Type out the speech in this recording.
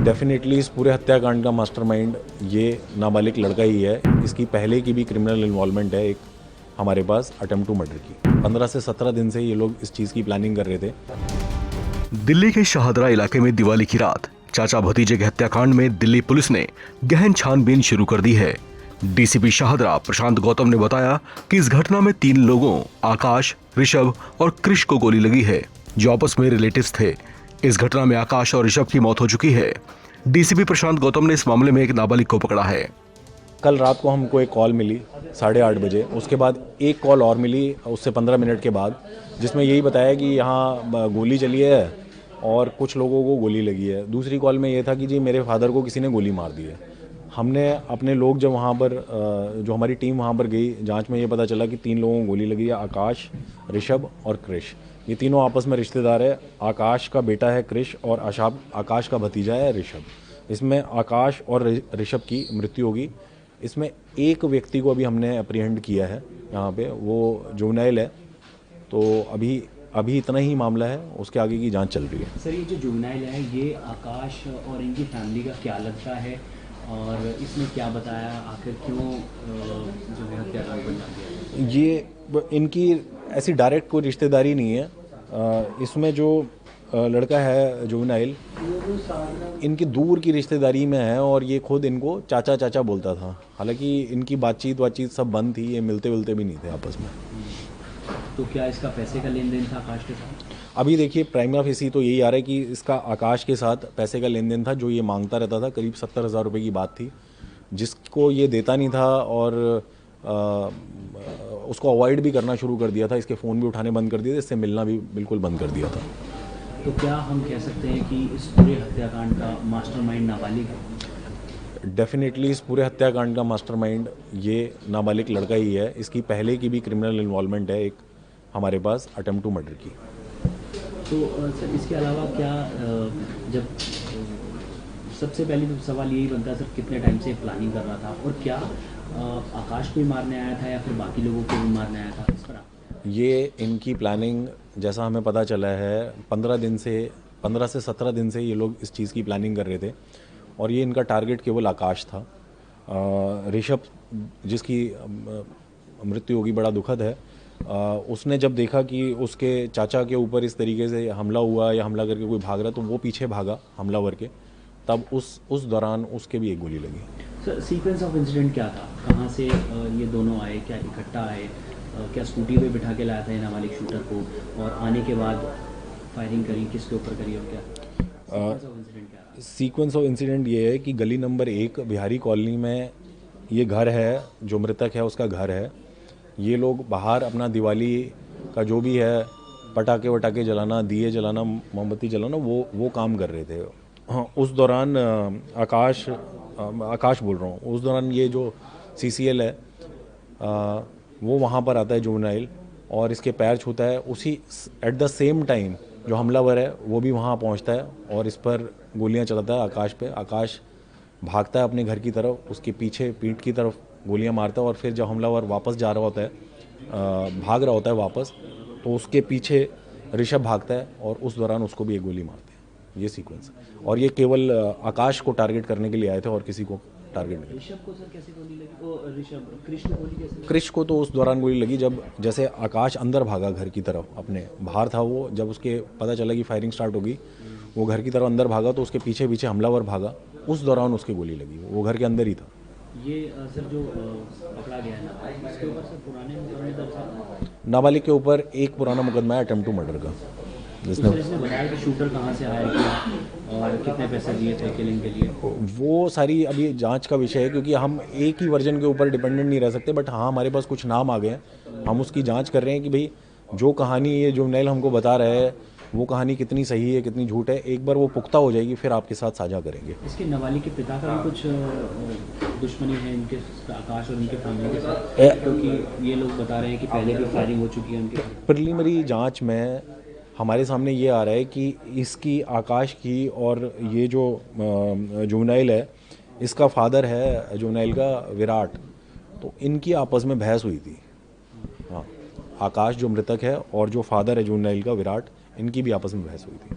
Definitely इस पूरे हत्याकांड का मास्टरमाइंड ये नाबालिग लड़का ही है। इसकी पहले की भी क्रिमिनल इन्वॉल्वमेंट है एक हमारे पास अटेम्प्ट टू मर्डर की। 15 से 17 दिन से ये लोग इस चीज़ की प्लानिंग कर रहे थे। दिल्ली के शाहदरा इलाके में दिवाली की रात चाचा भतीजे के हत्याकांड में दिल्ली पुलिस ने गहन छानबीन शुरू कर दी है। डीसीपी शाहदरा प्रशांत गौतम ने बताया कि इस घटना में 3 लोगों आकाश, ऋषभ और कृष को गोली लगी है, जो आपस में रिलेटिव्स थे। इस घटना में आकाश और ऋषभ की मौत हो चुकी है। डीसीपी प्रशांत गौतम ने इस मामले में एक नाबालिग को पकड़ा है। कल रात को हमको एक कॉल मिली 8:30 बजे। उसके बाद एक कॉल और मिली उससे 15 मिनट के बाद, जिसमें यही बताया कि यहाँ गोली चली है और कुछ लोगों को गोली लगी है। दूसरी कॉल में ये था कि जी मेरे फादर को किसी ने गोली मार दी है। हमने अपने लोग जब वहाँ पर जो हमारी टीम वहाँ पर गई, जांच में ये पता चला कि 3 लोगों को गोली लगी है, आकाश, ऋषभ और कृष। ये तीनों आपस में रिश्तेदार है। आकाश का बेटा है कृष और आकाश का भतीजा है ऋषभ। इसमें आकाश और ऋषभ की मृत्यु होगी। इसमें एक व्यक्ति को अभी हमने अप्रीहेंड किया है यहाँ पे, वो जुवेनाइल है। तो अभी इतना ही मामला है, उसके आगे की जांच चल रही है। सर, ये जो जुवेनाइल है ये आकाश और इनकी फैमिली का क्या लगता है और इसने क्या बताया, आखिर क्यों जो है हत्याकांड बन गया? ये इनकी ऐसी डायरेक्ट कोई रिश्तेदारी नहीं है। इसमें जो लड़का है जुवेनाइल, इनकी दूर की रिश्तेदारी में है और ये खुद इनको चाचा चाचा बोलता था। हालांकि इनकी बातचीत सब बंद थी, ये मिलते भी नहीं थे आपस में। तो क्या इसका पैसे का लेन देन था आकाश के साथ? अभी देखिए प्राइमा फेसी तो यही आ रहा है कि इसका आकाश के साथ पैसे का लेन देन था, जो ये मांगता रहता था। करीब 70,000 रुपये की बात थी, जिसको ये देता नहीं था और उसको अवॉइड भी करना शुरू कर दिया था। इसके फ़ोन भी उठाने बंद कर दिए थे, इससे मिलना भी बिल्कुल बंद कर दिया था। तो क्या हम कह सकते हैं कि इस पूरे हत्याकांड का मास्टरमाइंड नाबालिग है? डेफिनेटली इस पूरे हत्याकांड का मास्टरमाइंड ये नाबालिग लड़का ही है। इसकी पहले की भी क्रिमिनल इन्वॉल्वमेंट है एक हमारे पास अटेम्प्ट टू मर्डर की। तो सर, इसके अलावा क्या जब सबसे पहले तो सवाल यही बनता है सर, कितने टाइम से प्लानिंग कर रहा था और क्या आकाश को ही मारने आया था या फिर बाकी लोगों को भी मारने आया था? इस पर ये इनकी प्लानिंग, जैसा हमें पता चला है, 15 से 17 दिन से ये लोग इस चीज़ की प्लानिंग कर रहे थे और ये इनका टारगेट केवल आकाश था। ऋषभ जिसकी मृत्यु होगी बड़ा दुखद है। उसने जब देखा कि उसके चाचा के ऊपर इस तरीके से हमला हुआ या हमला करके कोई भाग रहा, तो वो पीछे भागा हमलावर के। तब उस दौरान उसके भी एक गोली लगी। सर, सीक्वेंस ऑफ इंसिडेंट क्या था? कहाँ से ये दोनों आए, क्या इकट्ठा आए, क्या स्कूटी पे बिठा के लाया था ये नाबालिग शूटर को, और आने के बाद फायरिंग करी, किसके ऊपर करी और क्या सीक्वेंस ऑफ इंसिडेंट क्या था? सीक्वेंस ऑफ इंसिडेंट ये है कि गली नंबर 1 बिहारी कॉलोनी में ये घर है, जो मृतक है उसका घर है। ये लोग बाहर अपना दिवाली का जो भी है पटाखे वटाखे जलाना, दिए जलाना, मोमबत्ती जलाना, वो काम कर रहे थे। हाँ, उस दौरान आकाश बोल रहा हूँ, उस दौरान ये जो CCL है वो वहाँ पर आता है जुवेनाइल और इसके पैर छूता है। उसी एट द सेम टाइम जो हमलावर है वो भी वहाँ पहुँचता है और इस पर गोलियाँ चलाता है आकाश पे। आकाश भागता है अपने घर की तरफ, उसके पीछे पीठ की तरफ गोलियां मारता है और फिर जब हमलावर वापस जा रहा होता है, भाग रहा होता है वापस, तो उसके पीछे ऋषभ भागता है और उस दौरान उसको भी एक गोली मारते हैं। ये सीक्वेंस, और ये केवल आकाश को टारगेट करने के लिए आए थे और किसी को टारगेट नहीं। ऋषभ को सर कैसे गोली लगी? ओ ऋषभ, कृष को गोली कैसे लगी? कृष को तो उस दौरान गोली लगी जब जैसे आकाश अंदर भागा घर की तरफ, अपने बाहर था वो, जब उसके पता चला कि फायरिंग स्टार्ट होगी, वो घर की तरफ अंदर भागा तो उसके पीछे पीछे हमलावर भागा, उस दौरान उसकी गोली लगी। वो घर के अंदर ही था। ये सर जो पकड़ा गया है ना, इसके ऊपर सर पुराने मुकदमे दर्ज है? नाबालिग के ऊपर एक पुराना मुकदमा है अटेम्प्ट टू मर्डर का, जिसने इसने बताया कि शूटर कहाँ से आया क्या और कितने पैसे दिए थे किलिंग के लिए। वो सारी अभी जांच का विषय है, क्योंकि हम एक ही वर्जन के ऊपर डिपेंडेंट नहीं रह सकते। बट हाँ, हमारे पास कुछ नाम आ गए हैं, हम उसकी जांच कर रहे हैं कि भाई जो कहानी ये जुवेनाइल हमको बता रहा है वो कहानी कितनी सही है कितनी झूठ है। एक बार वो पुख्ता हो जाएगी फिर आपके साथ साझा करेंगे। इसके नाबालिग के पिता का भी कुछ दुश्मनी है इनके, आकाश और इनके फैमिली के साथ, क्योंकि ये लोग बता रहे हैं कि पहले भी फायरिंग हो चुकी है उनके। प्रिलिमिनरी जांच में हमारे सामने ये आ रहा है कि इसकी, आकाश की, और ये जो जुवेनाइल है इसका फादर है जुवेनाइल का विराट, तो इनकी आपस में बहस हुई थी। हाँ, आकाश जो मृतक है और जो फादर है जुवेनाइल का विराट, इनकी भी आपस में बहस हुई थी।